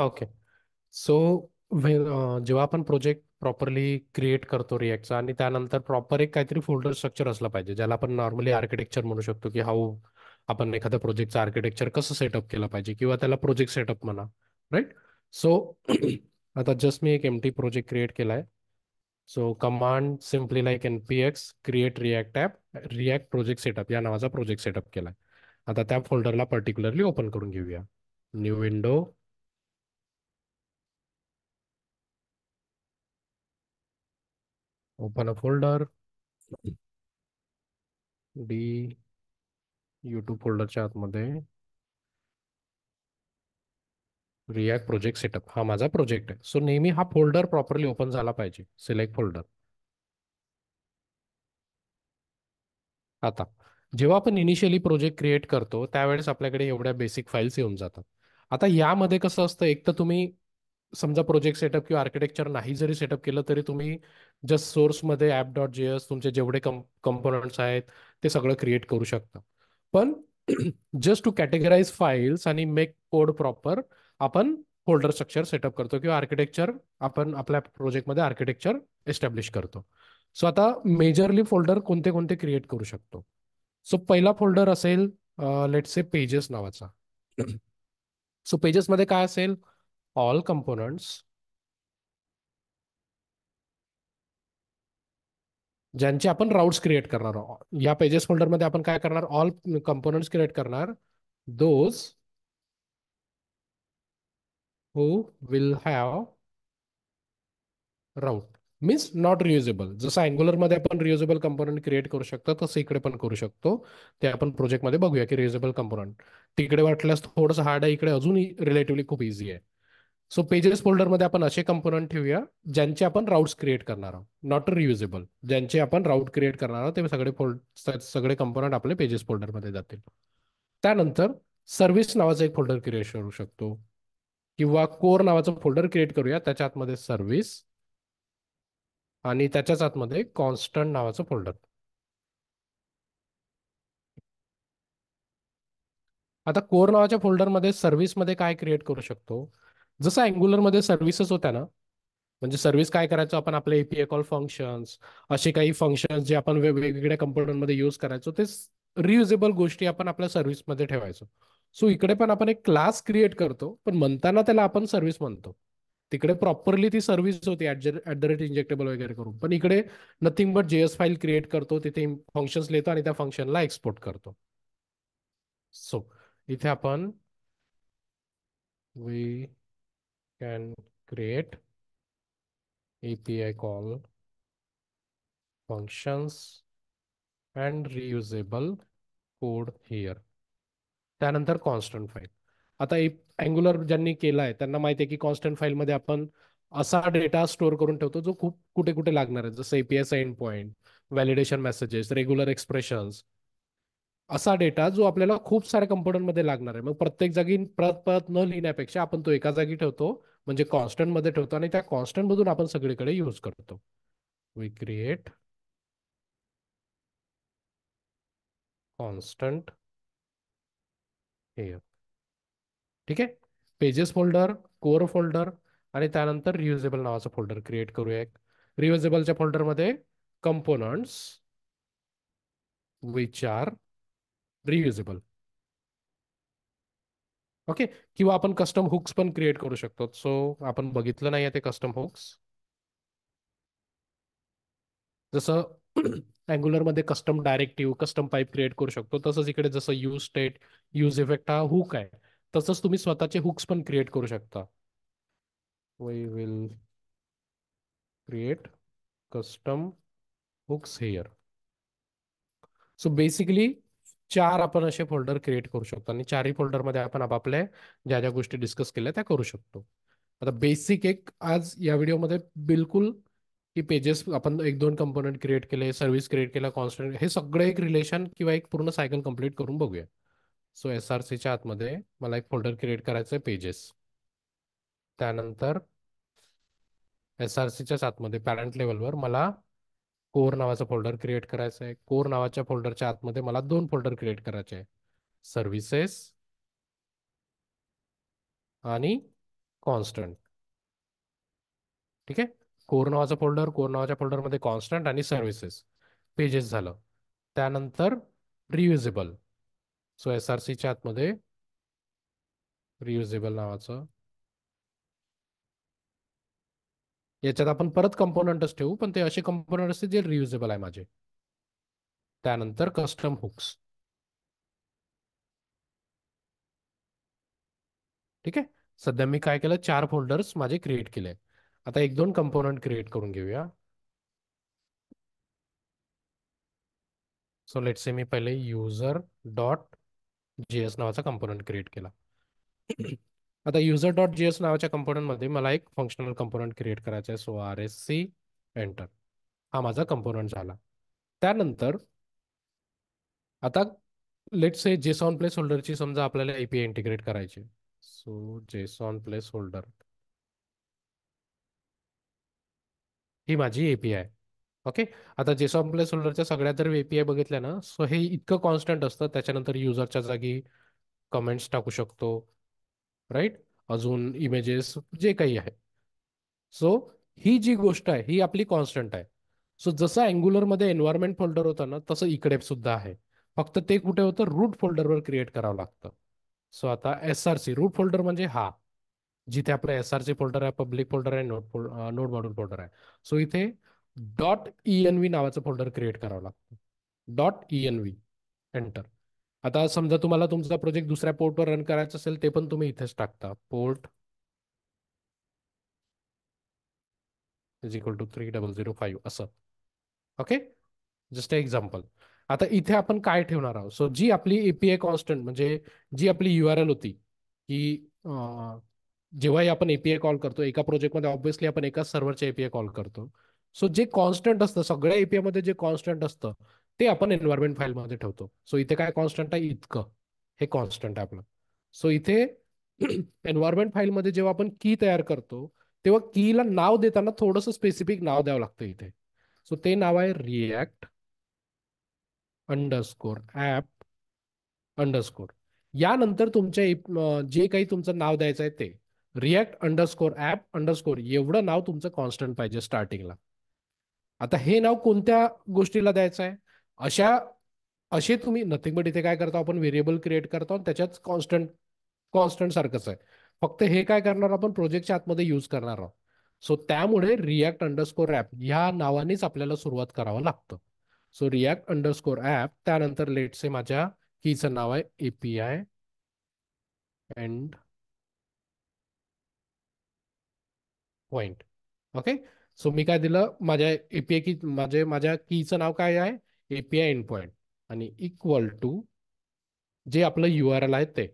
Okay. So जेव्हा आपण project properly create करतो रिॲक्टचा आणि त्यानंतर प्रॉपर एक काहीतरी फोल्डर स्ट्रक्चर असलं पाहिजे, ज्याला आपण नॉर्मली आर्किटेक्चर म्हणू शकतो, की हाऊ आपण एखाद्या प्रोजेक्टचं आर्किटेक्चर कसं सेटअप केलं पाहिजे किंवा त्याला प्रोजेक्ट सेटअप म्हणा. राईट. सो आता जस्ट मी एक एम टी प्रोजेक्ट क्रिएट केला आहे. So command simply like N P X create react app react project setup या नावाचा प्रोजेक्ट सेटअप केला आहे. आता त्या फोल्डरला पर्टिक्युलरली ओपन करून घेऊया. New window, open a folder, D YouTube फोल्डरच्या आतमध्ये रिॲक्ट प्रोजेक्ट सेटअप हा माझा प्रोजेक्ट आहे. सो नेहमी हा फोल्डर प्रॉपरली ओपन झाला पाहिजे. Select folder. आता जेव्हा आपण इनिशियली प्रोजेक्ट क्रिएट करतो त्यावेळेस आपल्याकडे एवढ्या बेसिक फाईल्स येऊन जातात. आता यामध्ये कसं असतं, एक तर तुम्ही समजा प्रोजेक्ट सेटअप किंवा आर्किटेक्चर नाही जरी सेटअप केलं तरी तुम्ही जस्ट सोर्समध्ये ॲप डॉट जे एस तुमचे जेवढे कंपोनंट्स आहेत ते सगळं क्रिएट करू शकता. पण जस्ट टू कॅटेगराईज फाईल्स आणि मेक कोड प्रॉपर, आपण फोल्डर स्ट्रक्चर सेटअप करतो किंवा आर्किटेक्चर आपण आपल्या प्रोजेक्टमध्ये आर्किटेक्चर एस्टॅब्लिश करतो. सो आता मेजरली फोल्डर कोणते कोणते क्रिएट करू शकतो. सो पहिला फोल्डर असेल लेट से पेजेस नावाचा. सो पेजेसमध्ये काय असेल, ऑल कंपोनंट्स ज्यांचे आपण राउट्स क्रिएट करणार आहोत. या पेजेस फोल्डरमध्ये आपण काय करणार, ऑल कंपोनंट्स क्रिएट करणार, those who will have route means not reusable. जसं अँग्युलरमध्ये आपण रियुजेबल कंपोनंट क्रिएट करू शकतो तसं इकडे पण करू शकतो. ते आपण प्रोजेक्टमध्ये बघूया की रियुजेबल कंपोनंट तिकडे वाटल्यास थोडंसं हार्ड आहे, इकडे अजूनही रिलेटिव्हली खूप इझी आहे. सो पेजेस फोल्डरमध्ये आपण असे कंपोनंट ठेवूया ज्यांचे आपण राऊट्स क्रिएट करणार आहोत, नॉट रियुजेबल. ज्यांचे आपण राऊट क्रिएट करणार आहोत ते सगळे कंपोनंट आपले पेजेस फोल्डरमध्ये जातील. त्यानंतर सर्व्हिस नावाचा एक फोल्डर क्रिएट करू शकतो किंवा कोर नावाचं फोल्डर क्रिएट करूया, त्याच्या आतमध्ये सर्व्हिस आणि त्याच्याच आतमध्ये कॉन्स्टंट नावाचं फोल्डर. आता कोर नावाच्या फोल्डरमध्ये सर्व्हिसमध्ये काय क्रिएट करू शकतो, जसं अँग्युलरमध्ये सर्व्हिसेस होत्या ना, म्हणजे सर्व्हिस काय करायचो आपण, आपले एपीआय कॉल फंक्शन्स, असे काही फंक्शन्स जे आपण वेगवेगळ्या कंपोनंटमध्ये यूज करायचो, ते रियुजेबल गोष्टी आपण आपल्या सर्व्हिसमध्ये ठेवायचो. सो इकडे पण आपण एक क्लास क्रिएट करतो पण म्हणताना त्याला आपण सर्व्हिस म्हणतो. तिकडे प्रॉपरली ती सर्व्हिस होती ऍट द रेट इंजेक्टेबल वगैरे करून, पण इकडे nothing but JS file create करतो, तिथे फंक्शन्स लिहितो आणि त्या फंक्शनला एक्सपोर्ट करतो. सो इथे आपण we can create API call functions and reusable code here. त्यानंतर कॉन्स्टंट फाईल. आता अँग्युलर ज्यांनी केला आहे त्यांना माहिती आहे की कॉन्स्टंट फाईलमध्ये आपण असा डेटा स्टोअर करून ठेवतो जो खूप कुठे कुठे लागणार आहे, जसं APS end point, validation messages, regular expressions, असा डेटा जो आपल्याला खूप साऱ्या कंपोनंटमध्ये लागणार आहे. मग प्रत्येक जागी परत परत न लिहिण्यापेक्षा आपण तो एका जागी ठेवतो, म्हणजे कॉन्स्टंटमध्ये ठेवतो आणि त्या कॉन्स्टंटमधून आपण सगळीकडे यूज करतो. We create constant here. ठीक आहे. पेजेस फोल्डर, कोर फोल्डर आणि त्यानंतर रियुजेबल नावाचा फोल्डर क्रिएट करूया एक. रियुजेबलच्या फोल्डरमध्ये components which are reusable. Okay. किंवा आपण कस्टम हुक्स पण क्रिएट करू शकतो. सो आपण बघितलं नाही ते कस्टम हुक्स, जसं अँग्युलरमध्ये custom directive, custom pipe create करू शकतो, तसंच इकडे जसं यूज स्टेट, यूज इफेक्ट हा हुक आहे, तसंच तुम्ही स्वतःचे हुक्स पण क्रिएट करू शकता. We will create custom hooks here. So basically चार आपण असे फोल्डर क्रिएट करू शकतो आणि चारही फोल्डरमध्ये आपण आपापल्या ज्या ज्या गोष्टी डिस्कस केल्या त्या करू शकतो. आता बेसिक एक आज या व्हिडिओमध्ये बिलकुल की पेजेस आपण एक दोन कंपोनंट क्रिएट केले, सर्व्हिस क्रिएट केला, कॉन्स्टंट, हे सगळं एक रिलेशन किंवा एक पूर्ण सायकल कंप्लीट करून बघूया. सो एस आर सीच्या आतमध्ये मला एक फोल्डर क्रिएट करायचं आहे पेजेस. त्यानंतर एस आर सीच्याच आतमध्ये पॅरेंट लेवलवर मला कोर नावाचा फोल्डर क्रिएट करायचा आहे. कोर नावाच्या फोल्डरच्या आतमध्ये मला दोन फोल्डर क्रिएट करायचे आहे, सर्व्हिसेस आणि कॉन्स्टंट. ठीक आहे. कोर नावाचा फोल्डर, कोर नावाच्या फोल्डरमध्ये कॉन्स्टंट आणि सर्व्हिसेस, पेजेस झालं. त्यानंतर रियुजेबल. सो एस आर सीच्या आतमध्ये रियुजेबल नावाचं, याच्यात आपण परत कंपोनंटच ठेवू, पण ते असे कंपोनंट असते जे रियुजेबल आहे माझे. त्यानंतर कस्टम हुक्स. ठीक आहे. सध्या मी काय केलं, 4 फोल्डर्स माझे क्रिएट केले. आता एक दोन कंपोनंट क्रिएट करून घेऊया. सो लेट्स से मी पहिले युजर डॉट जीएस नावाचा कंपोनंट क्रिएट केला. आता युजर डॉट जीएस नावाच्या कंपोनंटमध्ये मला एक फंक्शनल कंपोनंट क्रिएट करायचा आहे. So R S C enter. हा माझा कंपोनंट झाला. त्यानंतर आता लेट से जेसॉन प्लेस होल्डरची समजा आपल्याला एपीआय इंटिग्रेट करायची. सो जेसॉन प्लेस होल्डर ही माझी एपीआय. ओके. आता जेसॉन प्लेस होल्डरच्या सगळ्या जर एपीआय बघितल्या ना, सो हे इतकं कॉन्स्टंट असतं. त्याच्यानंतर युजरच्या जागी कमेंट्स टाकू शकतो, राईट. अजून इमेजेस जे काही आहे. सो ही जी गोष्ट आहे ही आपली कॉन्स्टंट आहे. सो जसं अँग्युलरमध्ये एन्व्हायरमेंट फोल्डर होतं ना, तसं इकडे सुद्धा आहे. फक्त ते कुठे होतं, रूट फोल्डरवर क्रिएट करावं लागतं. सो आता S R C root folder म्हणजे हा, जिथे आपलं एस आर सी फोल्डर आहे, पब्लिक फोल्डर आहे, नोड मॉड्यूल फोल्डर आहे. सो इथे डॉट ई एन व्ही नावाचं फोल्डर क्रिएट करावं लागतं. Dot E N V enter. आता समजा तुम्हाला तुमचा प्रोजेक्ट दुसऱ्या पोर्टवर रन करायचा असेल, ते पण तुम्ही इथेच टाकता. पोर्ट इज इक्वल टू 3005 असं. ओके. Just example. आता इथे आपण काय ठेवणार आहोत, सो जी आपली एपीआय कॉन्स्टंट म्हणजे जी आपली URL होती, की जेव्हाही आपण एपीआय कॉल करतो एका प्रोजेक्टमध्ये, ऑब्व्हियसली आपण एका सर्व्हरच्या एपीआय कॉल करतो. सो जे कॉन्स्टंट असतं सगळ्या एपीआय मध्ये, जे कॉन्स्टंट असतं ते आपण एन्व्हायरमेंट फाईलमध्ये ठेवतो. सो इथे काय कॉन्स्टंट आहे, इतकं. हे कॉन्स्टंट आहे आपलं. सो इथे एन्व्हायरमेंट फाईलमध्ये जेव्हा आपण की तयार करतो, तेव्हा कीला नाव देताना थोडंसं स्पेसिफिक नाव द्यावं लागतं इथे. सो ते नाव आहे रिॲक्ट अंडरस्कोर ॲप अंडरस्कोर. यानंतर तुमच्या जे काही तुमचं नाव द्यायचं आहे ते रिॲक्ट अंडरस्कोर ॲप अंडरस्कोर, एवढं नाव तुमचं कॉन्स्टंट पाहिजे स्टार्टिंगला. आता हे नाव कोणत्या गोष्टीला द्यायचं आहे, अशा असे तुम्ही नथिंग बट इथे काय करतो, आपण व्हेरिएबल क्रिएट करतो आणि त्याच्याच कॉन्स्टंट कॉन्स्टंट सारखंच आहे. फक्त हे काय करणार, आपण प्रोजेक्टच्या आतमध्ये यूज करणार आहोत. सो त्यामुळे रिॲक्ट अंडरस्कोर ॲप ह्या नावानेच आपल्याला सुरुवात करावं लागतं. सो रिॲक्ट अंडरस्कोर ॲप, त्यानंतर लेटसे माझ्या कीचं नाव आहे API endpoint. Okay. So मी काय दिलं, माझ्या एपीआय की माझ्या कीचं नाव काय आहे, एपीआय एंड पॉइंट, आणि इक्वल टू जे आपलं URL आहे ते.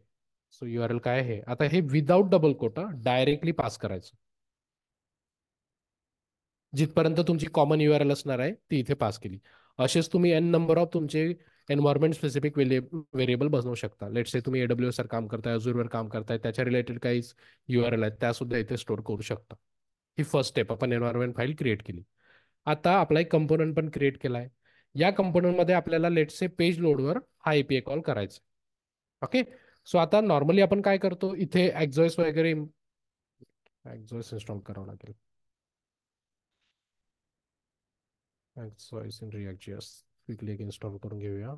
सो URL काय आहे, आता हे without double quote directly pass करायचं. जिथपर्यंत तुमची कॉमन URL असणार आहे ती इथे पास केली. असेच तुम्ही एन नंबर ऑफ तुमचे एन्व्हायरमेंट स्पेसिफिक व्हेरिएबल बनवू शकता. लेट्स से तुम्ही AWS वर काम करताय, अजूरवर काम करताय, त्याच्या रिलेटेड काही URL आहेत त्या सुद्धा इथे स्टोअर करू शकता. ही फर्स्ट स्टेप, आपण एन्व्हायरमेंट फाईल क्रिएट केली. आता आपला एक कंपोनंट पण क्रिएट केला आहे. या कंपोनंटमध्ये आपल्याला लेट्स से पेज लोडवर हा एपीआय कॉल करायचा. ओके. सो आता नॉर्मली आपण काय करतो, इथे एक्झॉइस वगैरे, एक्झॉइस इन्स्टॉल करावं लागेल. एक्झॉइस इन रिॲक्ट JS क्विकली एक इन्स्टॉल करून घेऊया.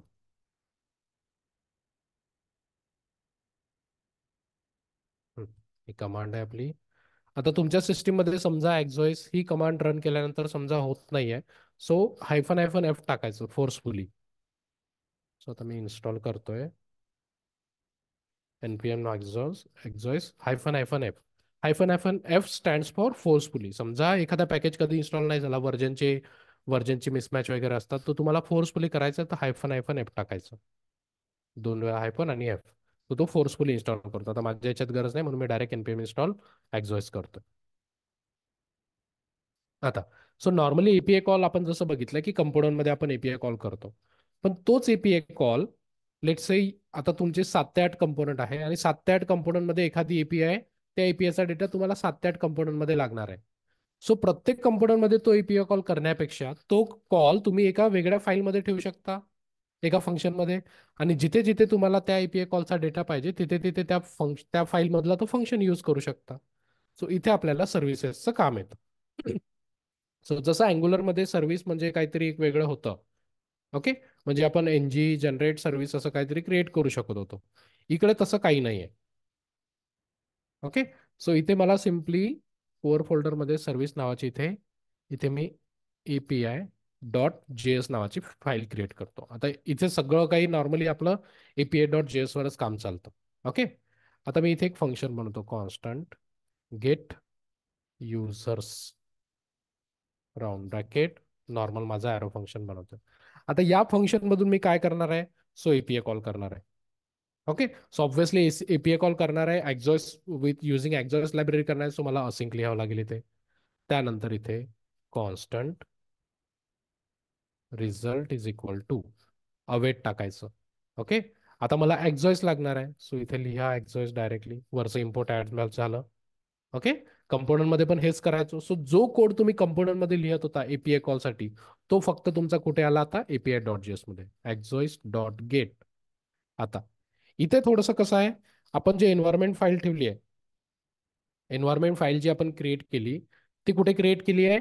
हम्म. ही कमांड आहे आपली. आता तुमच्या सिस्टीममध्ये समजा एक्झॉइस ही कमांड रन केल्यानंतर समजा होत नाहीये, सो -F टाकायचं फोर्सफुली. सो आता मी इन्स्टॉल करतोय. npm एक्झॉइस -F stands for forcefully. समजा एखादा पॅकेज कधी इन्स्टॉल नाही झाला, वर्जनची मिसमॅच वगैरे असतात, तर तुम्हाला फोर्सफुली करायचं तर -F टाकायचं. 2 वेळा हायफन आणि एफ. तो फोर्सफुली इन्स्टॉल करतो. आता माझ्या याच्यात गरज नाही म्हणून मी डायरेक्ट npm इन्स्टॉल एक्झॉइस करतो. आता सो नॉर्मली एपीआय कॉल आपण जसं बघितलं की कंपोनंटमध्ये आपण एपीआय कॉल करतो, पण तोच एपीआय कॉल लेट्स से आता तुमचे 7 ते 8 कंपोनंट आहे आणि 7 ते 8 कंपोनंटमध्ये एखादी एपीआय, त्या एपीआयचा डेटा तुम्हाला 7 ते 8 कंपोनंटमध्ये लागणार आहे. सो प्रत्येक कंपोनंटमध्ये तो एपीआय कॉल करण्यापेक्षा तो कॉल तुम्ही एका वेगळ्या फाईलमध्ये ठेवू शकता, एका फंक्शनमध्ये. आणि जिथे जिथे तुम्हाला त्या एपीआय कॉलचा डेटा पाहिजे तिथे तिथे त्या फाईलमधला तो फंक्शन यूज करू शकता. सो इथे आपल्याला सर्व्हिसेसचं काम येतं. सो जसं अँग्युलरमध्ये सर्व्हिस म्हणजे काहीतरी एक वेगळं होतं. ओके. म्हणजे आपण एनजी जनरेट सर्व्हिस असं काहीतरी क्रिएट करू शकत होतो. इकडे तसं काही नाही आहे. ओके. सो इथे मला सिम्पली कोअर फोल्डरमध्ये सर्व्हिस नावाची इथे इथे मी API डॉट JS नावाची फाईल क्रिएट करतो. आता इथे सगळं काही नॉर्मली आपलं API डॉट JS वरच काम चालतं. ओके. आता मी इथे एक फंक्शन बनवतो, constant get users round bracket normal माझा ॲरो फंक्शन बनवतो. आता या फंक्शन मधून मी काय करणार आहे, सो API कॉल करणार आहे. Okay. So obviously API call करणार आहे, एक्झॉस विथ युझिंग एक्झॉस लायब्ररी करणार आहे, सो मला असिंक लिहावं लागेल इथे. त्यानंतर इथे constant result is equal to await टाकायचं. ओके. आता मला एक्झॉइस लागणार आहे, सो इथे लिहा एक्झॉइस डायरेक्टली, वरचं इम्पोर्ट ऍड झालं. ओके. कंपोनंट मध्ये पण हेच करायचो. सो जो कोड तुम्ही कंपोनंट मध्ये लिहित होता API कॉल साठी, तो फक्त तुमचा कुठे आला आता API डॉट JS मध्ये, एक्झॉइस डॉट गेट. आता इथे थोडंसं कसं आहे, आपण जे एन्व्हायरमेंट फाईल ठेवली आहे, एन्व्हायरमेंट फाईल जी आपण क्रिएट केली, ती कुठे क्रिएट केली आहे,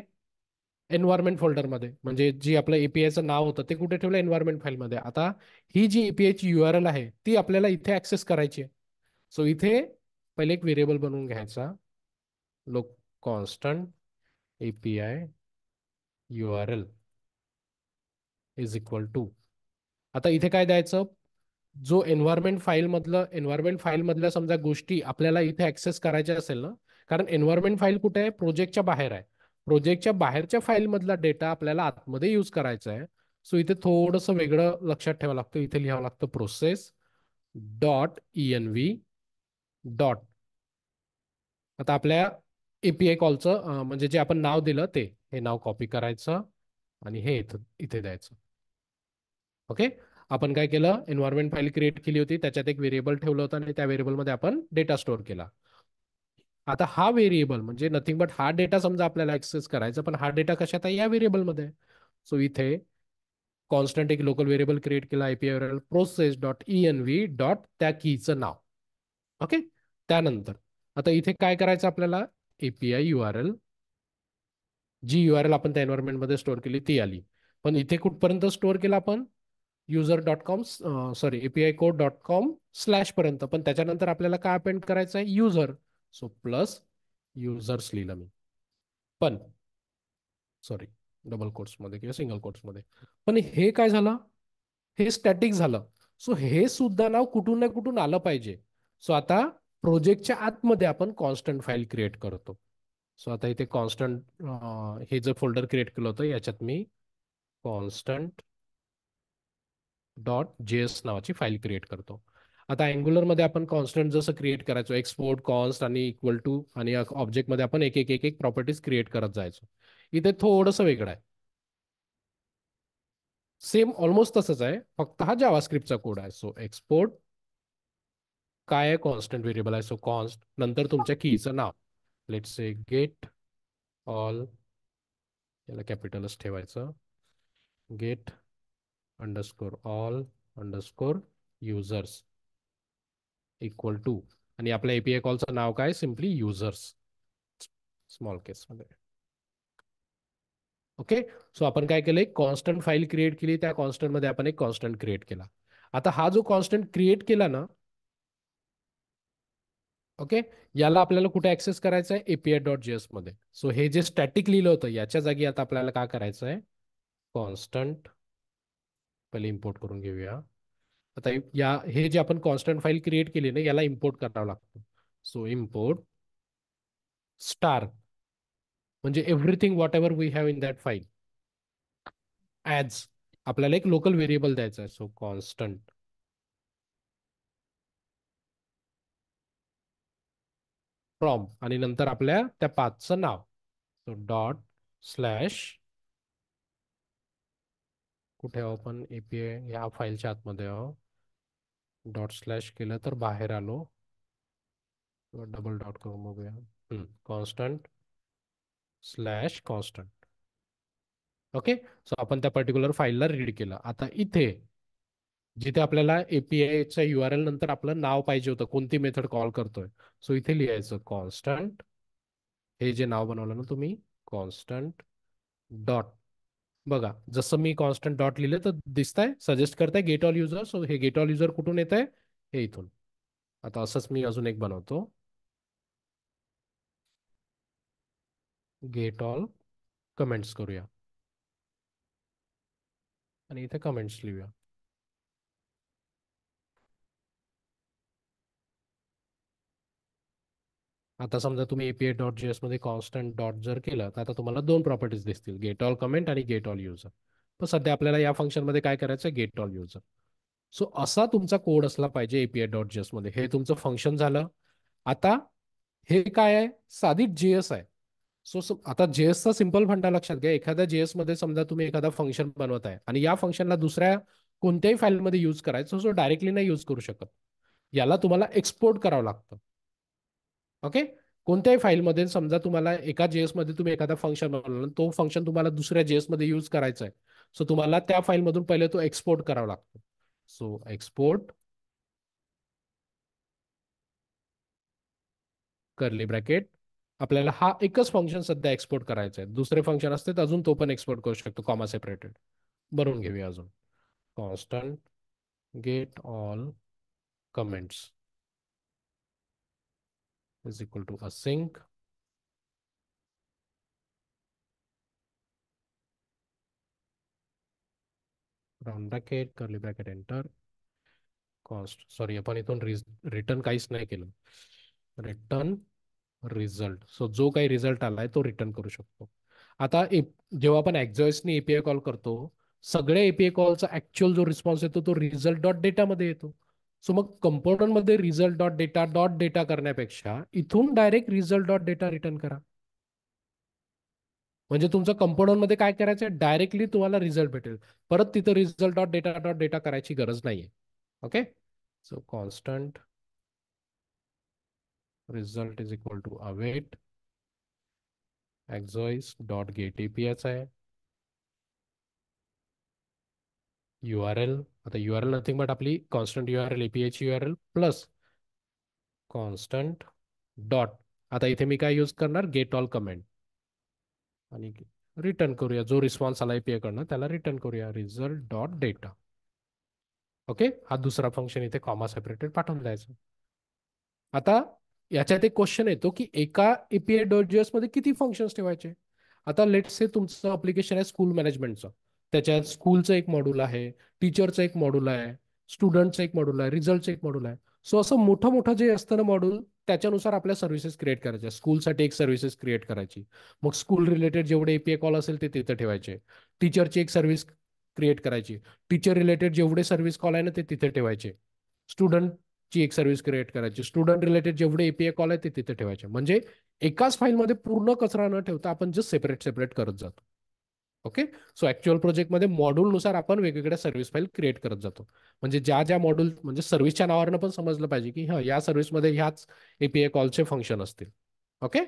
एन्व्हायरमेंट फोल्डरमध्ये. म्हणजे जी आपलं APIचं नाव होतं ते कुठे ठेवलं, एन्व्हायरमेंट फाईलमध्ये. आता ही जी API ची URL आहे ती आपल्याला इथे ऍक्सेस करायची आहे. सो इथे पहिले एक व्हेरिएबल बनवून घ्यायचा, लोक constant API URL is equal to. आता इथे काय द्यायचं, जो एन्व्हायरमेंट फाईल मधल्या समजा गोष्टी आपल्याला इथे ऍक्सेस करायच्या असेल ना, कारण एन्व्हायरमेंट फाईल कुठे आहे, प्रोजेक्टच्या बाहेर आहे. प्रोजेक्टच्या बाहेरच्या फाईल मधला डेटा आपल्याला आतमध्ये यूज करायचा आहे. सो इथे थोडंसं वेगळं लक्षात ठेवावं लागतं. इथे लिहावं लागतं प्रोसेस डॉट ENV डॉट. आता आपल्या API कॉलचं म्हणजे जे आपण नाव दिलं ते, हे नाव कॉपी करायचं आणि हे इथं इथे द्यायचं. ओके. आपण काय केलं, एन्व्हायरमेंट फाईल क्रिएट केली होती, त्याच्यात एक व्हेरिएबल ठेवलं होतं आणि त्या व्हेरिएबलमध्ये आपण डेटा स्टोअर केला. आता हा व्हेरिएबल म्हणजे नथिंग बट हा डेटा समजा आपल्याला ऍक्सेस करायचा, पण हा डेटा कशात आहे, या व्हेरिएबलमध्ये. सो इथे कॉन्स्टंट एक लोकल व्हेरिएबल क्रिएट केला, API process dot ENV dot त्या कीचं नाव. ओके. त्यानंतर आता इथे काय करायचं आपल्याला, API URL, जी URL आपण त्या एन्व्हायरमेंटमध्ये स्टोअर केली ती आली. पण इथे कुठपर्यंत स्टोअर केला आपण, user.com, सॉरी API code.com/ पर्यंत. पण त्याच्यानंतर आपल्याला काय अपेंड करायचं आहे, युजर. सो प्लस युजर्स लिहिलं मी, पण सॉरी डबल कोट्समध्ये किंवा सिंगल कोट्समध्ये. पण हे काय झालं, हे स्टॅटिक झालं. सो हे सुद्धा नाव कुठून ना कुठून आलं पाहिजे. सो आता प्रोजेक्टच्या आतमध्ये आपण कॉन्स्टंट फाईल क्रिएट करतो. सो आता इथे कॉन्स्टंट, हे जे फोल्डर क्रिएट केलं होतं याच्यात मी कॉन्स्टंट डॉट JS नावाची फाईल क्रिएट करतो. आता अँग्युलरमध्ये आपण कॉन्स्टंट जसं क्रिएट करायचो, एक्सपोर्ट कॉन्स्ट आणि इक्वल टू, आणि ऑब्जेक्टमध्ये आपण एक एक एक एक प्रॉपर्टीज क्रिएट करत जायचो. इथे थोडंसं वेगळं आहे. सेम ऑलमोस्ट तसंच आहे, फक्त हा जावास्क्रिप्टचा कोड आहे. सो एक्सपोर्ट काय आहे, कॉन्स्टंट व्हेरिएबल आहे, सो कॉन्स्ट नंतर तुमच्या कीचं नाव, लेट्स से गेट ऑल, याला कॅपिटलच ठेवायचं, get underscore all underscore users equal to, आणि आपल्या API कॉलचं नाव काय, सिम्पली युजर्स, स्मॉल केसमध्ये. ओके. सो आपण काय केलं, एक कॉन्स्टंट फाईल क्रिएट केली, त्या कॉन्स्टंट मध्ये आपण एक कॉन्स्टंट क्रिएट केला. आता हा जो कॉन्स्टंट क्रिएट केला ना, ओके, याला आपल्याला कुठे ऍक्सेस करायचं आहे, API डॉट JS मध्ये. सो हे जे स्टॅटिक लिहिलं होतं याच्या जागी आता आपल्याला काय करायचं आहे, कॉन्स्टंट पहिले इम्पोर्ट करून घेऊया. आता या हे जे आपण कॉन्स्टंट फाईल क्रिएट केली ना, याला इम्पोर्ट करावं लागतं. सो इम्पोर्ट स्टार, म्हणजे everything whatever we have in that file as, आपल्याला एक लोकल व्हेरिएबल द्यायचा आहे. सो कॉन्स्टंट फ्रॉम, आणि नंतर आपल्या त्या पाथचं नाव. सो डॉट स्लॅश, कुठे आहो आपण, API ह्या फाईलच्या आतमध्ये आहो, डॉट स्लॅश केलं तर बाहेर आलो, डबल डॉट करून बघूया, constant slash constant. Okay. So आपण त्या पर्टिक्युलर फाईलला रीड केलं. आता इथे जिथे आपल्याला API URL नंतर आपलं नाव पाहिजे होतं, कोणती मेथड कॉल करतोय, सो इथे लिहायचं कॉन्स्टंट हे जे नाव बनवलं ना तुम्ही, कॉन्स्टंट डॉट, बघा जसं मी कॉन्स्टंट डॉट लिहिले तर दिसतंय, सजेस्ट करताय गेट ऑल युजर. सो हे गेट ऑल युजर कुठून येत आहे? हे इथून. आता असंच मी अजून एक बनवतो, गेट ऑल कमेंट्स करूया आणि इथे कमेंट्स लिहूया. आता समजा तुम्ही एपीआय डॉट जेएस मध्ये कॉन्स्टंट डॉट जर केलं तर आता तुम्हाला दोन प्रॉपर्टीज दिसतील, गेट ऑल कमेंट आणि गेट ऑल युजर. पण सध्या आपल्याला या फंक्शनमध्ये काय करायचं आहे? Get all user. सो असा तुमचा कोड असला पाहिजे एपीआय डॉट जेएस मध्ये. हे तुमचं फंक्शन झालं. आता हे काय आहे? साधी जेएस आहे. सो आता जेएसचा सिंपल फंडा लक्षात घ्या. एखाद्या जेएस मध्ये समजा तुम्ही एखादा फंक्शन बनवत आहे आणि या फंक्शनला दुसऱ्या कोणत्याही फाईलमध्ये यूज करायचं, सो डायरेक्टली नाही यूज करू शकत. याला तुम्हाला एक्सपोर्ट करावं लागतं. ओके. कोणत्याही फाईलमध्ये समजा तुम्हाला एका जेएस मध्ये तुम्ही एखादा फंक्शन बनवला, तो फंक्शन तुम्हाला दुसऱ्या जेएस मध्ये यूज करायचा आहे. सो तुम्हाला त्या फाईलमधून पहिले तो एक्सपोर्ट करावा लागतो. So export curly bracket. आपल्याला हा एकच फंक्शन सध्या एक्सपोर्ट करायचा आहे. दुसरे फंक्शन असते तर अजून तो पण एक्सपोर्ट करू शकतो, कॉमा सेपरेटेड. बनवून घेऊया अजून. Constant get all comments is equal to async round bracket curly bracket enter. Const sorry, आपण इथून रिटर्न काहीच नाही केलं. Return result. सो जो काही रिझल्ट आलाय तो रिटर्न करू शकतो. आता जेव्हा आपण एक्झॉइसने एपीआय कॉल करतो, सगळ्या एपीआय कॉलचा ऍक्च्युअल जो रिस्पॉन्स येतो तो रिझल्ट डॉट डेटा मध्ये येतो. सो मग कंपोनंट मध्ये रिझल्ट डॉट डेटा करण्यापेक्षा इथून direct result dot data return करा. म्हणजे तुमचं कंपोनंट मध्ये काय करायचं? डायरेक्टली तुम्हाला रिझल्ट भेटेल. परत तिथं रिझल्ट डॉट डेटा करायची गरज नाहीये. Okay. So constant result is equal to await axios dot get एपीआयच आहे. URL. आता URL नथिंग बट आपली कॉन्स्टंट URL एपीआय ची URL प्लस कॉन्स्टंट डॉट. आता इथे मी काय यूज करणार? Get all comment. आणि रिटर्न करूया जो रिस्पॉन्स आला एपीआय कडनं त्याला रिटर्न करूया, रिझल्ट डॉट डेटा. ओके. हा दुसरा फंक्शन इथे कॉमा सेपरेटेड पाठवून द्यायचा. आता याच्यात एक क्वेश्चन येतो की एका एपीआय डॉट जेएस मध्ये किती फंक्शन्स ठेवायचे? आता लेट्स से तुमचं अप्लिकेशन आहे स्कूल मॅनेजमेंटचं. त्याच्यात स्कूलचं एक मॉड्यूल आहे, टीचरचं एक मॉड्यूल आहे, स्टुडंटचं एक मॉड्यूल आहे, रिझल्टचं एक मॉड्यूल आहे. सो असं मोठं मोठं जे असतं ना मॉड्यूल, त्याच्यानुसार आपल्या सर्व्हिसेस क्रिएट करायच्या. स्कूलसाठी एक सर्व्हिसेस क्रिएट करायची. मग स्कूल रिलेटेड जेवढे एपीआय कॉल असेल ते तिथे ठेवायचे. टीचरची एक सर्व्हिस क्रिएट करायची. टीचर रिलेटेड जेवढे सर्व्हिस कॉल आहे ना ते तिथे ठेवायचे. स्टुडंटची एक सर्व्हिस क्रिएट करायची. स्टुडंट रिलेटेड जेवढे एपीआय कॉल आहेत ते तिथे ठेवायचे. म्हणजे एकाच फाईलमध्ये पूर्ण कचरा न ठेवता आपण जस्ट सेपरेट सेपरेट करत जातो. ओके. सो ऍक्च्युअल प्रोजेक्टमध्ये मॉड्यूलनुसार आपण वेगवेगळ्या सर्व्हिस फाईल क्रिएट करत जातो. म्हणजे ज्या ज्या मॉड्यूल म्हणजे सर्व्हिसच्या नावानं पण समजलं पाहिजे की हा या सर्व्हिसमध्ये ह्याच एपीआय कॉलचे फंक्शन असतील. ओके.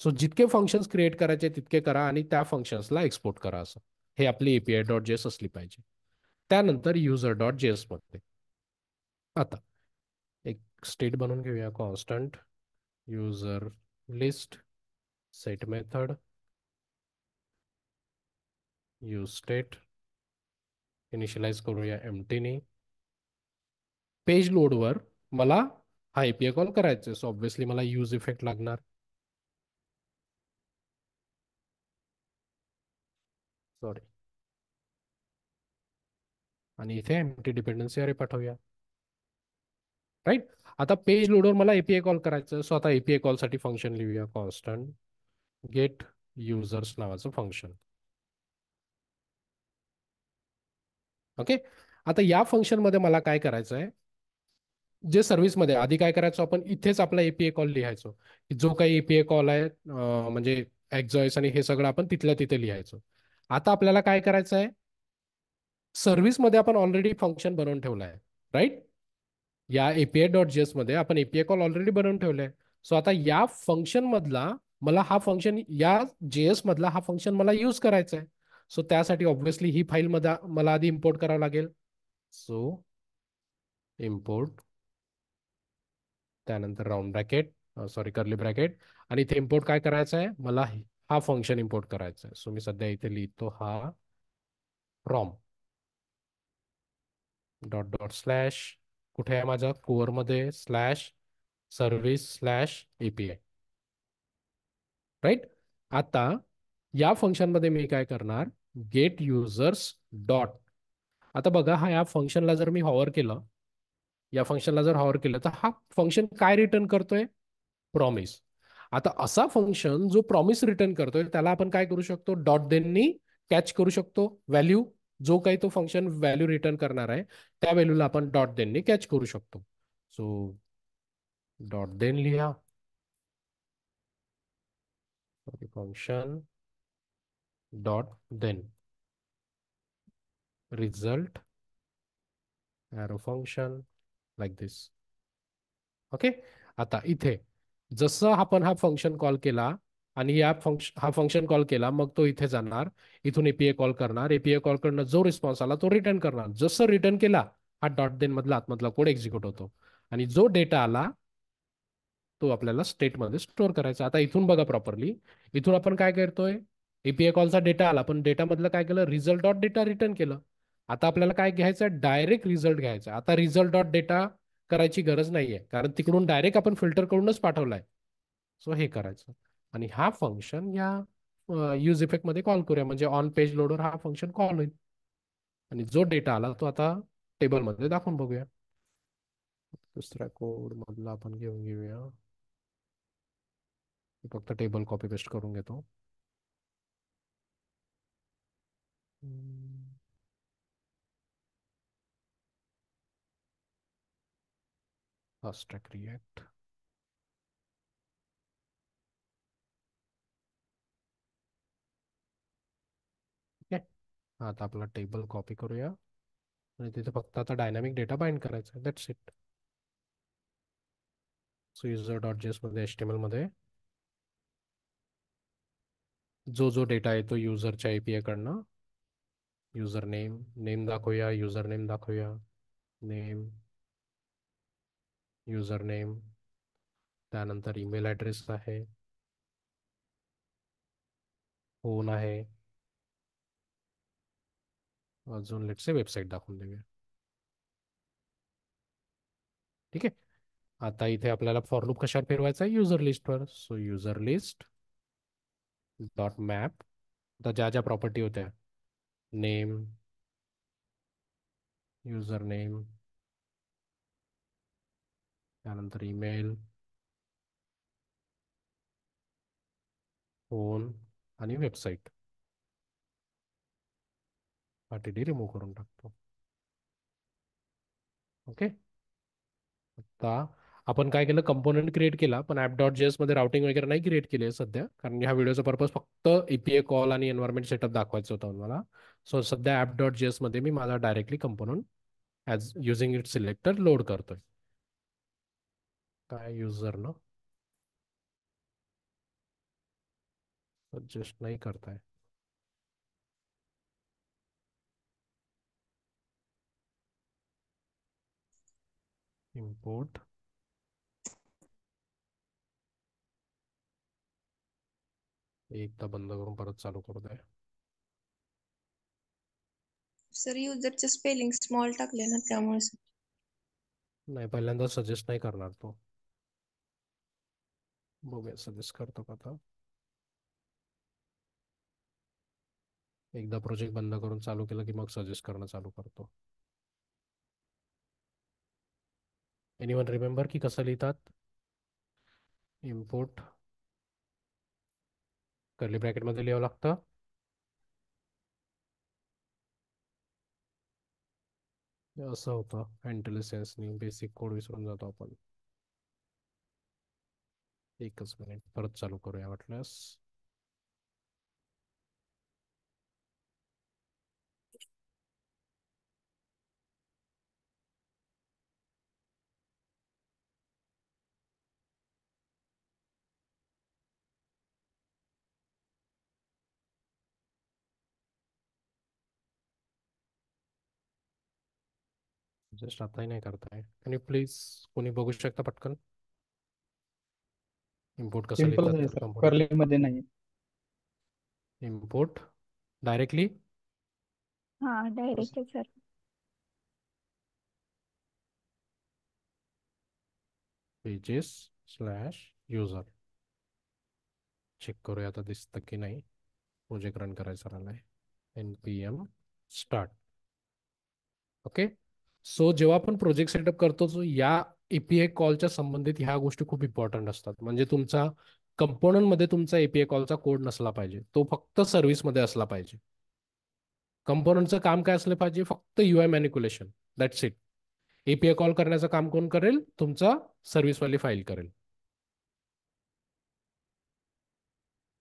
सो जितके फंक्शन्स क्रिएट करायचे तितके करा आणि त्या फंक्शन्सला एक्सपोर्ट करा. असं हे आपली एपीआय डॉट जेएस असली पाहिजे. त्यानंतर युजर डॉट जेएस मध्ये आता एक स्टेट बनवून घेऊया, constant user list set method use state initialize करूया एमटीनी. पेज लोडवर मला हा एपीआय कॉल करायचा आहे. सो ऑब्व्हियसली मला यूज इफेक्ट लागणार. सॉरी. आणि इथे एमटी डिपेंडन्सी अरे पाठवूया. राईट. आता पेज लोडवर मला एपीआय कॉल करायचं. सो आता एपीआय कॉल साठी फंक्शन लिहूया, कॉन्स्टंट गेट युजर्स नावाचं फंक्शन. ओके. आता या फंक्शन मध्ये मला काय करायचं आहे? जे सर्व्हिसमध्ये आधी काय करायचो आपण, इथेच आपला एपीआय कॉल लिहायचो. जो काही एपीआय कॉल आहे म्हणजे एक्झॉइस आणि हे सगळं आपण तिथल्या तिथे लिहायचो. आता आपल्याला काय करायचं आहे? सर्व्हिसमध्ये आपण ऑलरेडी फंक्शन बनवून ठेवलं आहे. राईट. या एपीआय डॉट जेएस मध्ये आपण एपीआय कॉल ऑलरेडी बनवून ठेवलाय. सो आता या फंक्शन मधला मला हा फंक्शन या जेएस मधला हा फंक्शन मला यूज करायचा आहे. सो त्यासाठी ऑब्व्हियसली ही फाईल मध्ये मला आधी इम्पोर्ट करावं लागेल. सो इम्पोर्ट त्यानंतर round bracket sorry curly bracket, आणि इथे इम्पोर्ट काय करायचं आहे मला, हा फंक्शन इम्पोर्ट करायचा आहे. सो मी सध्या इथे लिहितो हा फ्रॉम डॉट डॉट स्लॅश, कुठे आहे माझ्या कोअरमध्ये, slash service slash API, right. आता या फंक्शनमध्ये मी काय करणार, गेट युजर्स डॉट, आता बघा हा या फंक्शनला जर मी हॉवर केलं, या फंक्शनला जर हॉवर केलं तर हा फंक्शन काय रिटर्न करतोय, प्रॉमिस. आता असा फंक्शन जो प्रॉमिस रिटर्न करतोय त्याला आपण काय करू शकतो, डॉट देननी कॅच करू शकतो व्हॅल्यू, जो काही तो फंक्शन व्हॅल्यू रिटर्न करणार आहे त्या व्हॅल्यूला आपण डॉट देननी कॅच करू शकतो. सो डॉट देन लिहा, function dot then result arrow function like this. Okay. आता इथे जसं आपण हा फंक्शन कॉल केला आणि हा फंक्शन कॉल केला, मग तो इथे जाणार, इथून एपीआय कॉल करणार, एपीआय कॉल करणं जो रिस्पॉन्स आला तो रिटर्न करणार. जसं रिटर्न केला हा डॉट देन मधला आतमधला कोड एक्झिक्यूट होतो, आणि जो डेटा आला तो आपल्याला स्टेटमध्ये स्टोअर करायचा. आता इथून बघा प्रॉपरली, इथून आपण काय करतोय, एपीआय कॉलचा डेटा आला पण डेटा मधलं काय केलं, रिझल्ट डॉट डेटा रिटर्न केलं. आता आपल्याला काय घ्यायचं, डायरेक्ट रिझल्ट घ्यायचा. आता रिझल्ट डॉट डेटा करायची गरज नाहीये, कारण तिकडून डायरेक्ट आपण फिल्टर करूनच पाठवलाय. सो हे करायचं, आणि हा फंक्शन या यूज इफेक्ट मध्ये कॉल करूया, म्हणजे ऑन पेज लोडर हा फंक्शन कॉल होईल, आणि जो डेटा आला तो आता टेबलमध्ये दाखवून बघूया. दुसऱ्या कोड मधला आपण घेऊन घेऊया, फक्त टेबल कॉपी पेस्ट करून घेतो. Fast track react. ठीक आहे, आता आपला टेबल कॉपी करूया, आणि तिथे फक्त आता डायनॅमिक डेटा बाइंड करायचा, that's it. So user dot JS मध्ये HTML मध्ये जो जो डेटा येतो युजरच्या एपीआय कडनं, युजर नेम, नेम दाखवूया, युजर नेम दाखवूया, नेम, युजर नेम, त्यानंतर ईमेल ॲड्रेस आहे, फोन आहे, अजून लेट्स से वेबसाईट दाखवून देऊया. ठीक आहे. आता इथे आपल्याला फॉर लूप कशावर फिरवायचा आहे, युजर लिस्टवर. So user list dot map, आता ज्या ज्या प्रॉपर्टी होत्या, नेम, युजर नेम, त्यानंतर ईमेल, फोन आणि वेबसाईट, हा टी रिमूव्ह करून टाकतो. ओके. आता आपण काय केलं, कंपोनंट क्रिएट केला, पण ऍप डॉट जेएस मध्ये राउटिंग वगैरे नाही क्रिएट केली आहे सध्या, कारण ह्या व्हिडिओचा पर्पज फक्त एपीआय कॉल आणि एन्व्हायरमेंट सेटअप दाखवायचं होतं मला. सो सध्या ऍप डॉट जेएस मध्ये मी माझा directly component as using it selector load करतोय. काय युजर ना सजेस्ट नाही करताय, इम्पोर्ट, एकदा बंद करून परत चालू करू द्या. सर युजरचे स्पेलिंग स्मॉल टाकले ना त्यामुळे sir. नाही, पहिल्यांदा सजेस्ट नाही करणार तो, बघूया सजेस्ट करतो का आता. एकदा प्रोजेक्ट बंद करून चालू केलं की मग सजेस्ट करणं चालू करतो. एनीवन रिमेंबर की कसं लिहितात, इम्पोर्ट कर्ली ब्रॅकेटमध्ये लिहावं लागतं. हे असं होतं इंटेलिजन्सनी, बेसिक कोड विसरून जातो आपण. एकच मिनिट, परत चालू करूया वाटल्यास. जस्ट आताही नाही करताय, आणि प्लीज कोणी बघू शकता पटकन. इम्पोर्ट कसं सिम्पलच लिहितात आहे तर सर, कंपोनंट कर्ली मध्ये नाही. इम्पोर्ट डायरेक्टली हा डायरेक्ट आहे sir. Pages slash user. Check करूया आता दिसतं की नाही. प्रोजेक्ट रन करायचा राहिलाय. npm start. ओके. सो जेव्हा आपण प्रोजेक्ट सेटअप करतो जो या एपीआय कॉलच्या संबंधित ह्या गोष्टी खूप इम्पॉर्टंट असतात. म्हणजे तुमचा कंपोनंट मध्ये तुमचा एपीआय कॉलचा कोड नसला पाहिजे, तो फक्त सर्व्हिसमध्ये असला पाहिजे. कंपोनंटचं काम काय असलं पाहिजे? फक्त UI manipulation. That's it. API call करण्याचं काम कोण करेल? तुमचा सर्व्हिसवाली फाईल करेल.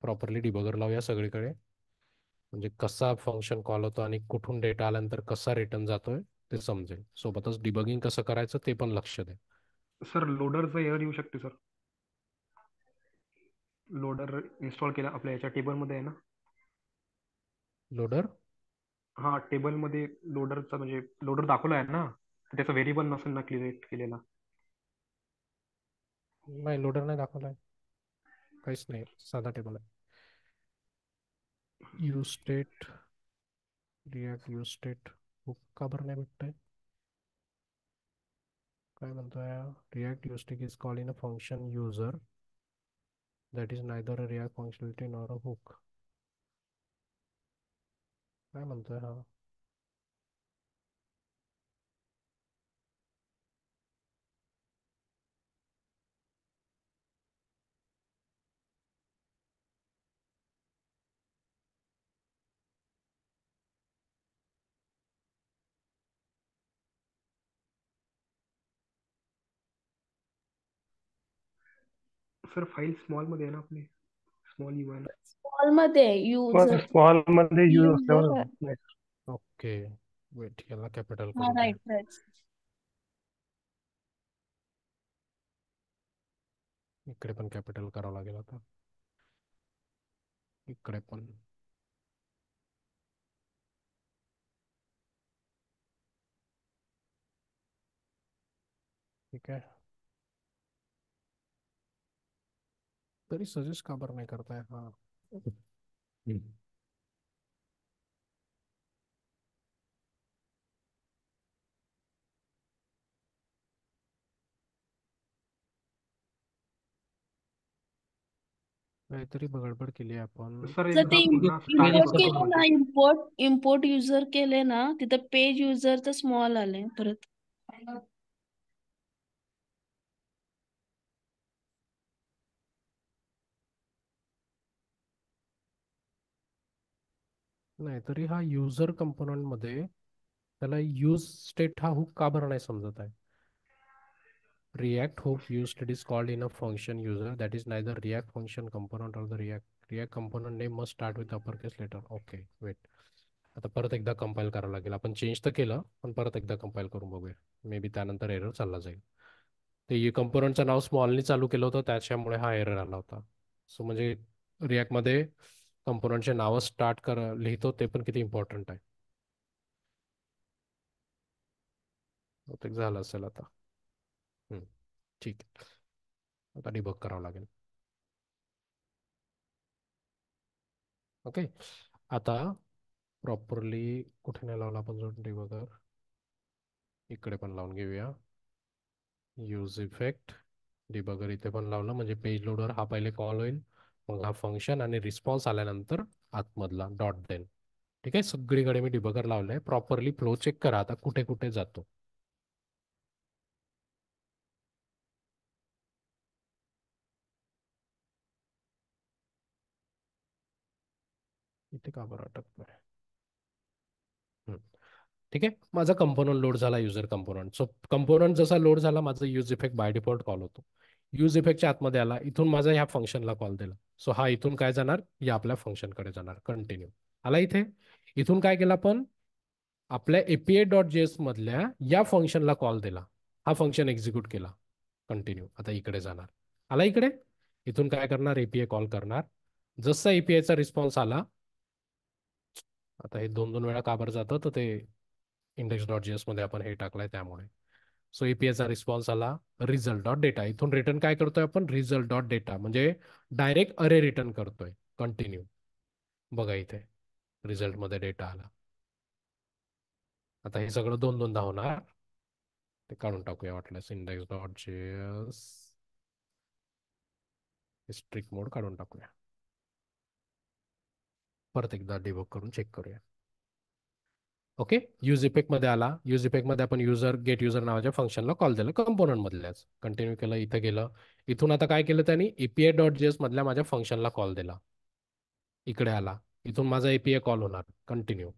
प्रॉपरली डिबगर लावूया सगळीकडे, म्हणजे कसा फंक्शन कॉल होतो आणि कुठून डेटा आल्यानंतर कसा रिटर्न जातोय ते समजेल. सोबतच डिबगिंग कसं करायचं ते पण लक्ष द्या. सर लोडरचं एरर येऊ शकते सर. लोडर इन्स्टॉल केला आपल्या याच्या टेबलमध्ये आहे ना. लोडर हा टेबलमध्ये लोडरचा म्हणजे लोडर दाखवला आहे ना, तर त्याचा व्हेरिएबल नसेल ना क्रिएट केलेला. नाही, लोडर नाही दाखवलाय, काहीच नाही, साधा टेबल आहे. Use state react use state hook का बरं नाही भेटतंय? काय म्हणतोय? React use state is call in a function user that is neither a react functionality nor a hook. काय म्हणतोय हा? सर फाईल स्मॉल मध्ये आहे ना आपली, स्मॉल यू आहे ना. स्मॉल मध्ये युजर. स्मॉल मध्ये यूज असल्यावर युजर. होत नाही. ओके, वेट, याला कॅपिटल हा करू द्या. Right right. इकडे पण कॅपिटल करावं लागेल आता. इकडे पण. ठीक आहे. तरी सजेस्ट का बरं नाही करताय हा? काहीतरी बडबड केली आपण. सर जर ते एकदा पुन्हा स्टार्ट इम्पोर्ट करतो केले ना, प्रोजेक्ट. इम्पोर्ट युजर केले ना, तिथं पेज युजरचं स्मॉल आलंय परत. नाही तरी हा युजर कंपोनंट मध्ये त्याला यूज स्टेट हा हुक का बरं नाही समजत आहे? React hook use state is called in a function user that is neither React function component or the React component name must start with uppercase letter. Okay, wait. आता परत एकदा compile करावं लागेल. आपण चेंज तर केलं, पण परत एकदा कंपाईल करून बघूया. मे बी त्यानंतर एरर चालला जाईल. ते कंपोनंटचं नाव स्मॉलनी चालू केलं होतं, त्याच्यामुळे हा एरर आला होता. सो म्हणजे रिॲक्टमध्ये कंपोनंटचे नावं स्टार्ट लिहितो ते पण किती इम्पॉर्टंट आहे. बहुतेक झालं असेल आता. ठीक आहे, आता डिबग करावं लागेल. ओके. आता प्रॉपरली कुठे नाही लावला आपण जो डिबगर, इकडे पण लावून घेऊया. यूज इफेक्ट डिबगर इथे पण लावलं, म्हणजे पेज लोडर हा पहिले कॉल होईल, मग हा फंक्शन आणि रिस्पॉन्स आल्यानंतर आतमधला डॉट देन. ठीक आहे, सगळीकडे मी डिबगर लावलंय. प्रॉपरली फ्लो चेक करा आता कुठे कुठे जातो. इथे का बरं अटकतोय? ठीक आहे, माझा कंपोनंट लोड झाला, युजर कंपोनंट. सो कंपोनंट जसा लोड झाला, माझा use effect by default call होतो. यूज इफेक्टच्या आतमध्ये आला, इथून माझा ह्या फंक्शनला कॉल दिला. सो हा इथून काय जाणार? या आपल्या फंक्शनकडे जाणार. कंटिन्यू आला इथे. इथून काय केलं आपण? आपल्या एपीआय डॉट जेएस मधल्या या फंक्शनला कॉल दिला, हा फंक्शन एक्झिक्यूट केला. कंटिन्यू आता इकडे जाणार. आला इकडे. इथून काय करणार? एपीआय कॉल करणार. जसा एपीआयचा रिस्पॉन्स आला, आता हे दोन दोन वेळा का बरं जातं तर ते इंडेक्स डॉट जेएस मध्ये आपण हे टाकलंय त्यामुळे. सो एपीआयचा रिस्पॉन्स आला रिझल्ट डॉट डेटा. इथून रिटर्न काय करतोय आपण, रिझल्ट डॉट डेटा, म्हणजे डायरेक्ट अरे रिटर्न करतोय कंटिन्यू. बघा इथे रिझल्टमध्ये डेटा आला. आता हे सगळं दोन दोनदा होणार, ते काढून टाकूया वाटल्यास. इंडेक्स डॉट जेएस स्ट्रिक्ट मोड काढून टाकूया. परत एकदा डिबग करून चेक करूया. ओके, यूज इफेक्ट मध्ये आला. यूज इफेक्ट मध्ये आपण युजर गेट युजर नावाच्या फंक्शनला कॉल दिलं कंपोनंट मधल्याच. कंटिन्यू केलं, इथं गेलं. इथून आता काय केलं त्यांनी, एपीआय डॉट जेएस मधल्या माझ्या फंक्शनला कॉल दिला. इकडे आला, इथून माझा एपीआय कॉल होणार कंटिन्यू.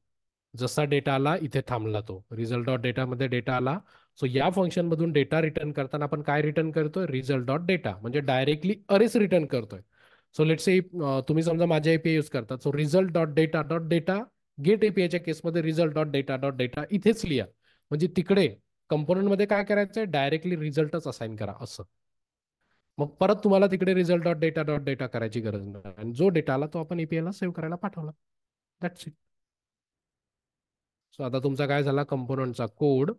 जसा डेटा आला इथे थांबला तो. रिझल्ट डॉट डेटामध्ये डेटा आला. सो या फंक्शन मधून डेटा रिटर्न करताना आपण काय रिटर्न करतोय, रिझल्ट डॉट डेटा, म्हणजे डायरेक्टली अरेच रिटर्न करतोय. सो लेट से तुम्ही समजा माझ्या एपीआय यूज करतात. So result dot data get एपीआयच्या केसमध्ये रिझल्ट डॉट डेटा इथेच लिहा. म्हणजे तिकडे कंपोनंट मध्ये काय करायचंय, डायरेक्टली रिझल्टच असाइन करा असं. मग परत तुम्हाला तिकडे रिझल्ट डॉट डेटा करायची गरज नाही. आणि जो डेटा आला तो आपण एपीआयला सेव्ह करायला पाठवला. That's it. सो आता तुमचा काय झाला, कंपोनंटचा कोड,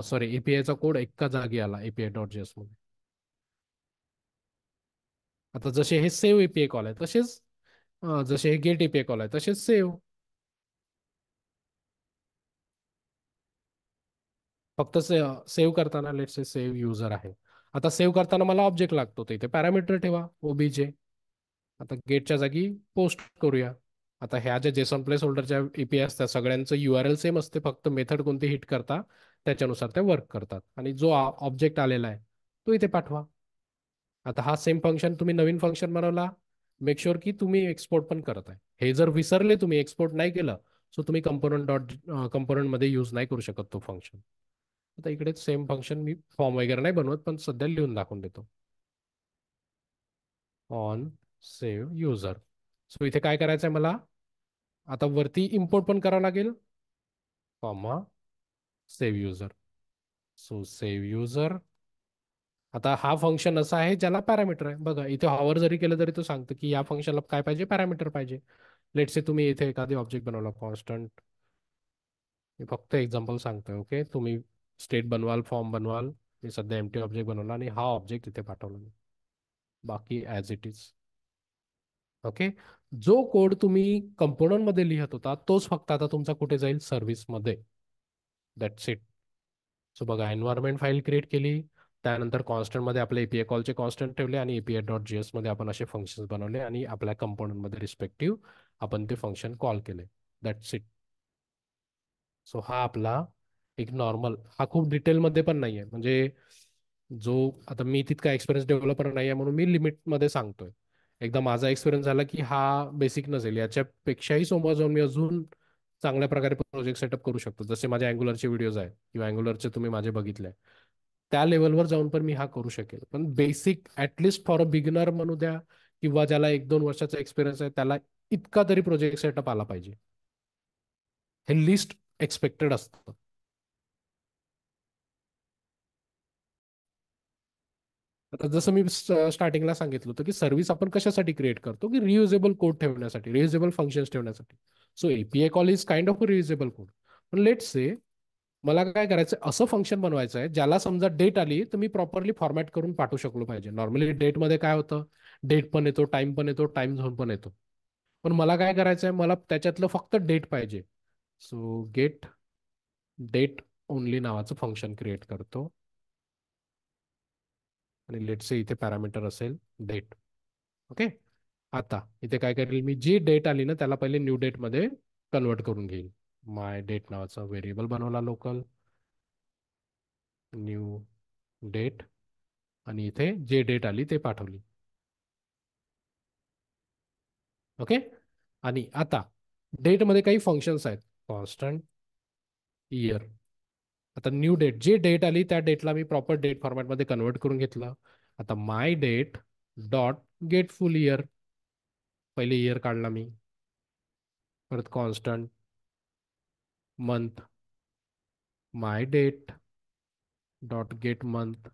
सॉरी एपीआयचा कोड एका जागी आला एपीआय डॉट जेएस मध्ये. आता जसे हे सेव्ह एपीआय कॉल आहे तसेच, जसे हे गेट एपीआय कॉल आहे तसेच सेव्ह. फक्त सेव्ह करताना लेट्स से सेव्ह युजर आहे. आता सेव्ह करताना मला ऑब्जेक्ट लागतो, तर इथे पॅरामीटर ठेवा ओबीजे. आता गेटच्या जागी पोस्ट करूया. आता ह्या ज्या जेसन प्लेस होल्डरच्या एपीआय असतात सगळ्यांचं URL सेम असते, फक्त मेथड कोणती हिट करता त्याच्यानुसार ते वर्क करतात. आणि जो ऑब्जेक्ट आलेला आहे तो इथे पाठवा. आता हा सेम फंक्शन तुम्ही नवीन फंक्शन बनवला, मेक शुअर की तुम्ही एक्सपोर्ट पण करत आहे. हे जर विसरले तुम्ही, एक्सपोर्ट नाही केलं, सो तुम्ही कंपोनंट मध्ये यूज नाही करू शकत तो फंक्शन. आता इकडे सेम फंक्शन मी फॉर्म वगैरे नाही बनवत, पण सध्या लिहून दाखवून देतो. On save user. सो इथे काय करायचं आहे मला, आता वरती इम्पोर्ट पण करावं लागेल, comma save user. So save user. आता हा फंक्शन असा आहे ज्याला पॅरामीटर आहे. बघा इथे हॉवर जरी केलं तरी तो सांगतं की या फंक्शनला काय पाहिजे, पॅरामीटर पाहिजे. लेट्स से तुम्ही इथे एखादी ऑब्जेक्ट बनवला कॉन्स्टंट, मी फक्त एक्झाम्पल सांगतोय. ओके, तुम्ही स्टेट बनवाल, फॉर्म बनवाल. मी सध्या एमटी ऑब्जेक्ट बनवला आणि हा ऑब्जेक्ट इथे पाठवला मी. बाकी ॲज इट इज. ओके, जो कोड तुम्ही कंपोनंट मध्ये लिहित होता तोच फक्त आता तुमचा कुठे जाईल, सर्व्हिस मध्ये. That's it. सो बघा, एन्व्हायरमेंट फाईल क्रिएट केली, त्यानंतर कॉन्स्टंट मध्ये आपले एपीआय कॉलचे कॉन्स्टंट ठेवले आणि एपीआय डॉट जीएस मध्ये आपण असे फंक्शन्स बनवले आणि आपल्या कंपोनंट मध्ये रिस्पेक्टिव्ह आपण ते फंक्शन कॉल केले. That's it. सो हा आपला एक नॉर्मल, हा खूप डिटेलमध्ये पण नाही आहे, म्हणजे जो आता मी तितका एक्सपिरियन्स डेव्हलपर नाही आहे म्हणून मी लिमिटमध्ये सांगतोय. एकदा माझा एक्सपिरियन्स झाला की हा बेसिक नसेल, याच्यापेक्षाही समोर जाऊन मी अजून चांगल्या प्रकारे प्रोजेक्ट सेटअप करू शकतो. जसे माझ्या अँग्युलरचे व्हिडिओज आहेत किंवा अँग्युलरचे तुम्ही माझे बघितले, त्या लेवलवर जाऊन पण मी हा करू शकेल. पण basic at least for a beginner म्हणू द्या किंवा ज्याला 1-2 वर्षाचा एक्सपिरियन्स आहे त्याला इतका तरी प्रोजेक्ट सेटअप आला पाहिजे. हे लिस्ट एक्सपेक्टेड असतं. आता जसं मी स्टार्टिंगला सांगितलं होतं की सर्व्हिस आपण कशासाठी क्रिएट करतो, की रियुजेबल कोड ठेवण्यासाठी, रियुजेबल फंक्शन्स ठेवण्यासाठी. So API call is kind of reusable code. पण लेट्स से मला काय करायचं, असं फंक्शन बनवायचं आहे ज्याला समजा डेट आली तर मी प्रॉपरली फॉर्मॅट करून पाठवू शकलो पाहिजे. नॉर्मली डेटमध्ये काय होतं, डेट पण येतो, टाइम झोन पण येतो. पण मला काय करायचं आहे, मला त्याच्यातलं फक्त डेट पाहिजे. सो गेट डेट ओनली नावाचं फंक्शन क्रिएट करतो आणि लेट से इथे पॅरामीटर असेल डेट. ओके, आता इथे काय करेल मी, जी डेट आली ना त्याला पहिले न्यू डेट मध्ये कन्वर्ट करून घेईल. माय डेट नावाचा व्हेरिएबल बनवला लोकल, न्यू डेट, आणि इथे जे डेट आली ते पाठवली. ओके, आणि आता डेट मध्ये काही फंक्शन्स आहेत, कॉन्स्टंट इयर. आता न्यू डेट, जे डेट आली त्या डेटला मी प्रॉपर डेट फॉर्मॅटमध्ये कन्वर्ट करून घेतलं. आता my date dot get full year, पहिले इयर काढला मी, परत constant month, my date dot get month,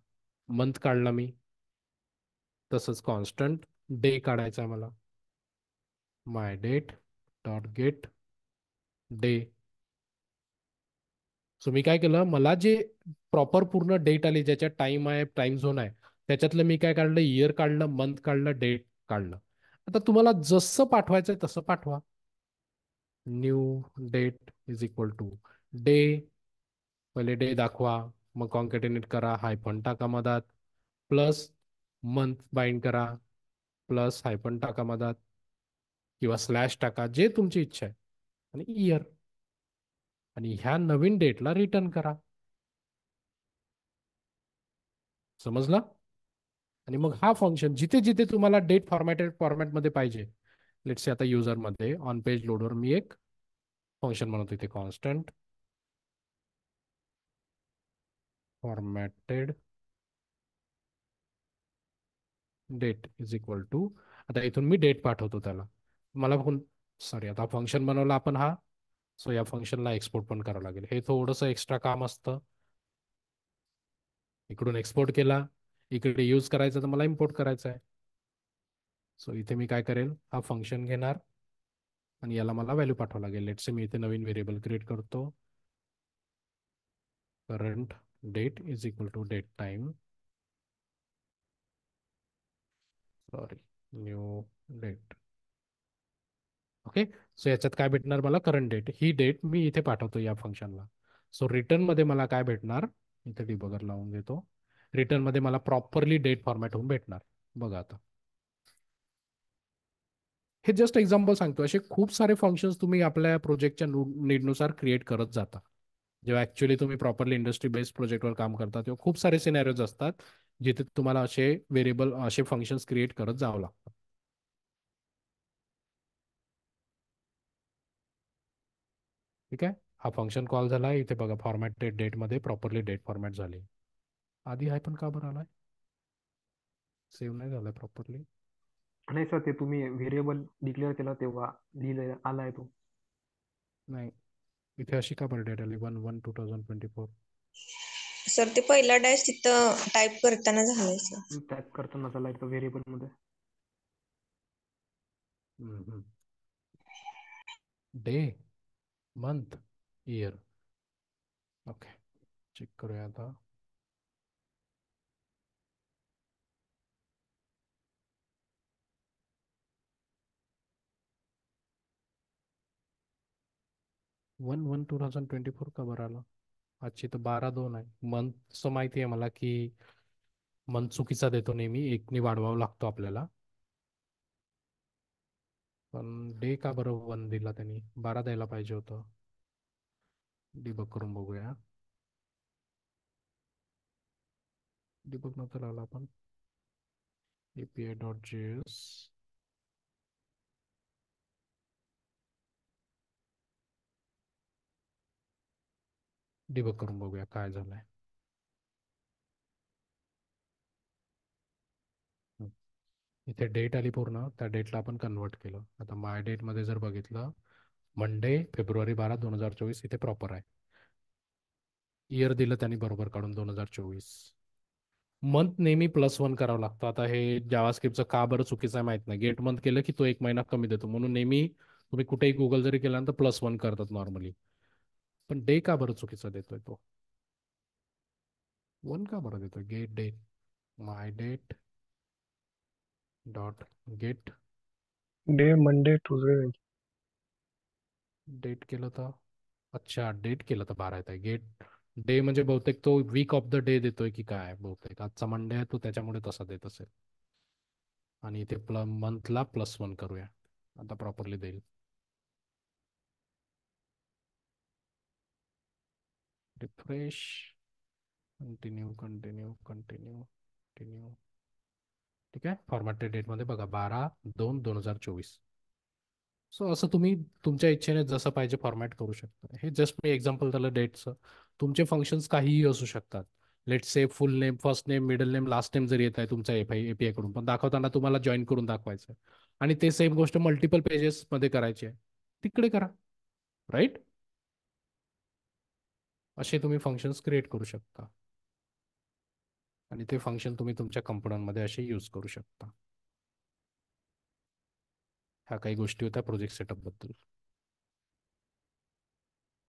month काढला मी. तसंच कॉन्स्टंट डे काढायचा आहे मला, my date dot get day. So मी काय केलं, मला जे प्रॉपर पूर्ण डेट आली, ज्याच्यात टाइम आहे, टाइम झोन आहे, त्याच्यातलं मी काय काढलं, इयर काढलं, मंथ काढलं, डेट काढलं. आता तुम्हाला जसं पाठवायचं तसं पाठवा. New date is equal to day, पहिले डे दाखवा, मग कॉन्कॅटिनेट करा, हायफन टाका मधात, प्लस मंथ बाइंड करा, प्लस हायफन टाका मधात, किंवा स्लॅश टाका, जे तुमची इच्छा आहे, आणि इयर, आणि ह्या नवीन डेटला रिटर्न करा. समजला? आणि मग हा फंक्शन जिथे जिथे तुम्हाला डेट फॉर्मॅटेड फॉर्मॅटमध्ये पाहिजे, लेट्स से आता युजरमध्ये ऑन पेज लोडवर मी एक फंक्शन बनवतो इथे, constant formatted date is equal to, आता इथून मी डेट पाठवतो त्याला, मला सॉरी, आता फंक्शन बनवला आपण हा. सो या फंक्शनला एक्सपोर्ट पण करावं लागेल, हे थोडंसं एक्स्ट्रा काम असतं. इकडून एक्सपोर्ट केला, इकडे यूज करायचं तर मला इम्पोर्ट करायचं आहे. सो इथे मी काय करेल, हा फंक्शन घेणार आणि याला मला व्हॅल्यू पाठवावं लागेल. लेट्स से मी इथे नवीन व्हेरिएबल क्रिएट करतो, current date is equal to date time, sorry, new date. Okay. So याच्यात काय भेटणार मला, करंट डेट, ही डेट मी इथे पाठवतो या फंक्शनला. सो रिटर्न मध्ये मला काय भेटणार, इथे डिबगर लावून घेतो, रिटर्न मध्ये मला प्रॉपरली डेट फॉर्मॅट होऊन भेटणार. बघा आता, हे जस्ट एक्झाम्पल सांगतो, असे खूप सारे फंक्शन्स तुम्ही आपल्या प्रोजेक्टच्या नीडनुसार क्रिएट करत जाता. जेव्हा ऍक्च्युली तुम्ही प्रॉपरली इंडस्ट्री बेस्ड प्रोजेक्टवर काम करता, तेव्हा खूप सारे सिनॅरिओज असतात जिथे तुम्हाला असे व्हेरिएबल, असे फंक्शन्स क्रिएट करत जावं लागतं. ठीक आहे. हा फंक्शन कॉल झाला, इथे बघा फॉर्मॅटेड डेटमध्ये प्रॉपरली डेट फॉर्मॅट झाली. आधी आहे पण का बरं आलाय, सेव्ह नाही झालाय प्रॉपरली. नाही सर, ते तुम्ही व्हेरिएबल डिक्लेअर केला तेव्हा लिहिलं आलाय तो. नाही, इथे अशी का बरं डेट आली, 1/1/2024. सर ते पहिला डॅश तिथं टाईप करताना झालंय सर. टाईप करताना झालाय तो व्हेरिएबल मध्ये. Day, month, year. Okay, check करूया आता. वन वन 2024 का बरं आला, आजची तर 12/2 आहे. मंथचं माहिती आहे मला की मंथ चुकीचा देतो नेहमी, एकनी वाढवावं लागतो आपल्याला, पण डे का बरं 1 दिला त्यांनी, 12 द्यायला पाहिजे होतं. डिबग करून बघूया. डिबग नव्हतं लावला आपण, API.js. डिबग करून बघूया काय झालंय. इथे डेट आली पूर्ण, त्या डेटला आपण कन्वर्ट केलं. आता माय डेटमध्ये जर बघितलं, मंडे फेब्रुवारी 12 2024 इथे प्रॉपर आहे. इयर दिलं त्यांनी बरोबर काढून 2024. मंथ नेहमी +1 करावं लागतं. आता हे जावास्क्रिप्टचं का बरं चुकीचं आहे माहित नाही, गेट मंथ केलं की तो 1 महिना कमी देतो, म्हणून नेहमी तुम्ही कुठेही गुगल जरी केल्यानंतर +1 करतात नॉर्मली. पण डे का बरं चुकीचा देतोय तो, 1 का बरं देतोय. Get date, my date dot get day Monday Tuesday. Date केलं तर, अच्छा डेट केलं तर 12 येत आहे. गेट डे म्हणजे बहुतेक तो वीक ऑफ द डे देतोय की काय, बहुतेक आजचा मंडे आहे तो, त्याच्यामुळे तसा देत असेल. आणि इथे मंथला +1 करूया, आता प्रॉपरली देईल. Refresh, continue continue continue continue. ठीक आहे. फॉर्मॅटेड डेटमध्ये बघा 12/2/2024. सो असं तुम्ही तुमच्या इच्छेने जसं पाहिजे फॉर्मॅट करू शकता. हे जस्ट मी एक्झाम्पल दिलं डेटचं. तुमचे फंक्शन्स काहीही असू शकतात. Let's say full name, first name, middle name, last name जर येत आहे तुमच्या API कडून, पण दाखवताना तुम्हाला जॉईन करून दाखवायचं आहे, आणि ते सेम गोष्ट मल्टिपल पेजेसमध्ये करायची आहे, तिकडे करा. राईट, असे तुम्ही फंक्शन्स क्रिएट करू शकता, आणि ते फंक्शन तुम्ही तुमच्या कंपोनंटमध्ये असे यूज करू शकता. ह्या काही गोष्टी होत्या प्रोजेक्ट सेटअप बद्दल.